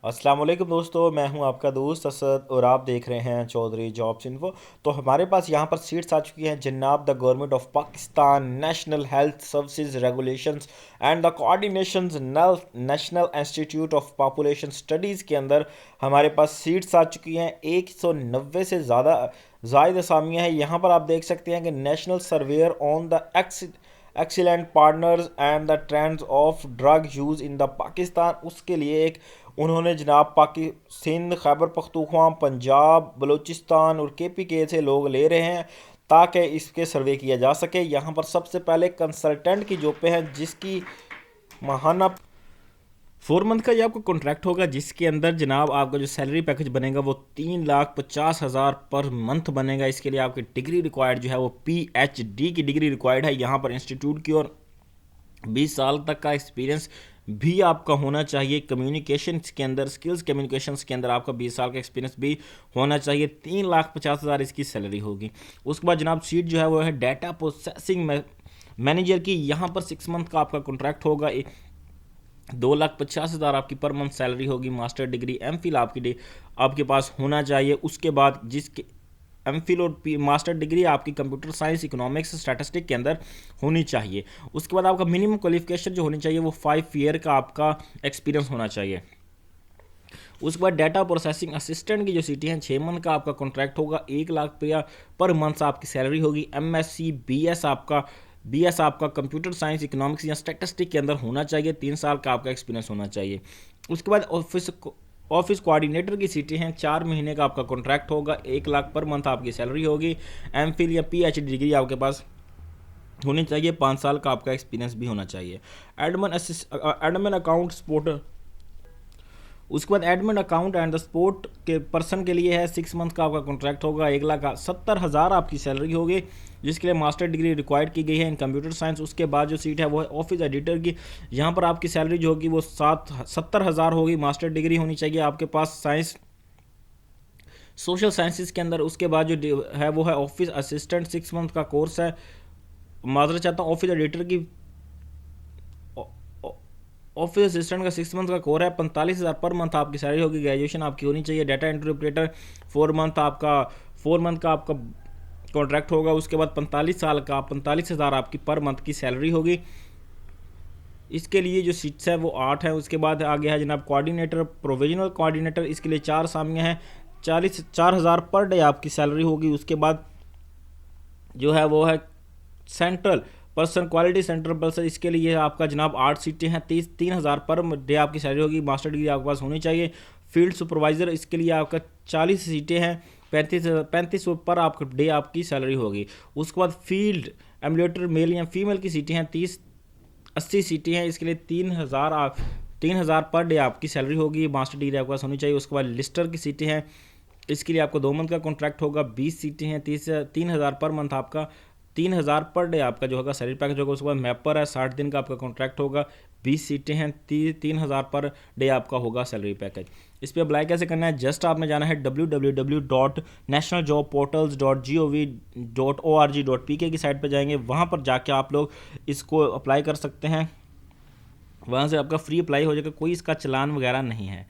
अस्सलाम वालेकुम दोस्तों, मैं हूं आपका दोस्त असद और आप देख रहे हैं चौधरी जॉब्स इन्फो। तो हमारे पास यहां पर सीट्स आ चुकी हैं जनाब the government of Pakistan national health services regulations and the coordinations national institute of population studies के अंदर हमारे पास सीट्स आ चुकी हैं। 190 से ज़्यादा जायद असामियाँ हैं। यहाँ पर आप देख सकते हैं कि national surveyor on the excellent partners and the trends of drug use in the Pakistan, उसके लिए एक उन्होंने जनाब पाकि सिंध, खैबर पख्तूनख्वा, पंजाब, बलूचिस्तान और KPK से लोग ले रहे हैं ताकि इसके सर्वे किया जा सके। यहाँ पर सबसे पहले कंसल्टेंट की जॉब पे है जिसकी माहाना 4 मंथ का ये आपका कॉन्ट्रैक्ट होगा, जिसके अंदर जनाब आपका जो सैलरी पैकेज बनेगा वो 3,50,000 पर मंथ बनेगा। इसके लिए आपकी डिग्री रिक्वायर्ड जो है वो PhD की डिग्री रिक्वायर्ड है यहाँ पर इंस्टीट्यूट की, और 20 साल तक का एक्सपीरियंस भी आपका होना चाहिए। कम्युनिकेशन के अंदर, स्किल्स कम्युनिकेशंस के अंदर आपका 20 साल का एक्सपीरियंस भी होना चाहिए। 3,50,000 इसकी सैलरी होगी। उसके बाद जनाब सीट जो है वो है डाटा प्रोसेसिंग मैनेजर की। यहाँ पर 6 मंथ का आपका कॉन्ट्रैक्ट होगा। 2,50,000 आपकी पर मंथ सैलरी होगी। मास्टर डिग्री MPhil आपके पास होना चाहिए। उसके बाद जिसके MPhil और मास्टर डिग्री आपकी कंप्यूटर साइंस, इकोनॉमिक्स, स्टैटिस्टिक के अंदर होनी चाहिए। उसके बाद आपका मिनिमम क्वालिफिकेशन जो होनी चाहिए वो 5 ईयर का आपका एक्सपीरियंस होना चाहिए। उसके बाद डाटा प्रोसेसिंग असिस्टेंट की जो सीटें हैं, 6 मंथ का आपका कॉन्ट्रैक्ट होगा। 1,00,000 पर मंथ आपकी सैलरी होगी। MSc BS आपका कंप्यूटर साइंस, इकोनॉमिक्स या स्टैटिस्टिक के अंदर होना चाहिए। 3 साल का आपका एक्सपीरियंस होना चाहिए। उसके बाद ऑफिस कोऑर्डिनेटर की सीटें हैं। 4 महीने का आपका कॉन्ट्रैक्ट होगा। 1,00,000 पर मंथ आपकी सैलरी होगी। MPhil या PhD डिग्री आपके पास होनी चाहिए। 5 साल का आपका एक्सपीरियंस भी होना चाहिए। एडमिन अकाउंट सपोर्ट, उसके बाद admin account and the support के पर्सन के लिए है। 6 मंथ का आपका कॉन्ट्रैक्ट होगा। 1,70,000 आपकी सैलरी होगी, जिसके लिए मास्टर डिग्री रिक्वायर्ड की गई है इन कंप्यूटर साइंस। उसके बाद जो सीट है वो है ऑफिस एडिटर की। यहाँ पर आपकी सैलरी जो होगी वो 70,000 होगी। मास्टर डिग्री होनी चाहिए आपके पास साइंस, सोशल साइंसिस के अंदर। उसके बाद जो है वो है ऑफिस असिस्टेंट, 6 मंथ का कोर्स है। माजरा चाहता हूँ, ऑफिस एडिटर की ऑफिस असिस्टेंट का 6 मंथ का कोर है। 45,000 पर मंथ आपकी सैलरी होगी। ग्रेजुएशन आपकी होनी चाहिए। डाटा इंटरप्रेटर 4 मंथ का आपका कॉन्ट्रैक्ट होगा। उसके बाद 45 साल का 45,000 आपकी पर मंथ की सैलरी होगी। इसके लिए जो सीट्स है वो 8 है। उसके बाद आगे है जनाब कोऑर्डिनेटर, प्रोविजनल कोऑर्डिनेटर। इसके लिए 4 सामियाँ हैं। 4,000 पर डे आपकी सैलरी होगी। उसके बाद जो है वो है central person, quality centre person. इसके लिए आपका जनाब 8 सीटें हैं। 3,000 पर डे आपकी सैलरी होगी। मास्टर डिग्री आपके पास होनी चाहिए। फील्ड सुपरवाइज़र, इसके लिए आपका 40 सीटें हैं। 35 पर आपका डे आपकी सैलरी होगी। उसके बाद फील्ड एम्बुलेटर, मेल या फीमेल की सीटें हैं। 80 सीटें हैं। इसके लिए 3,000 पर डे आपकी सैलरी होगी। मास्टर डिग्री आपके पास होनी चाहिए। उसके बाद लिस्टर की सीटें हैं। इसके लिए आपको 2 मंथ का कॉन्ट्रैक्ट होगा। 20 सीटें हैं। 3,000 पर मंथ आपका 3,000 पर डे आपका जो होगा सैलरी पैकेज होगा। उसके बाद मैपर है, 60 दिन का आपका कॉन्ट्रैक्ट होगा। 20 सीटें हैं। 3,000 पर डे आपका होगा सैलरी पैकेज। इस पर अप्लाई कैसे करना है? जस्ट आपने जाना है www.nationaljobportals.gov.org.pk की साइट पर जाएंगे। वहाँ पर जाके आप लोग इसको अप्लाई कर सकते हैं। वहाँ से आपका फ्री अप्लाई हो जाएगा, कोई इसका चलान वगैरह नहीं है।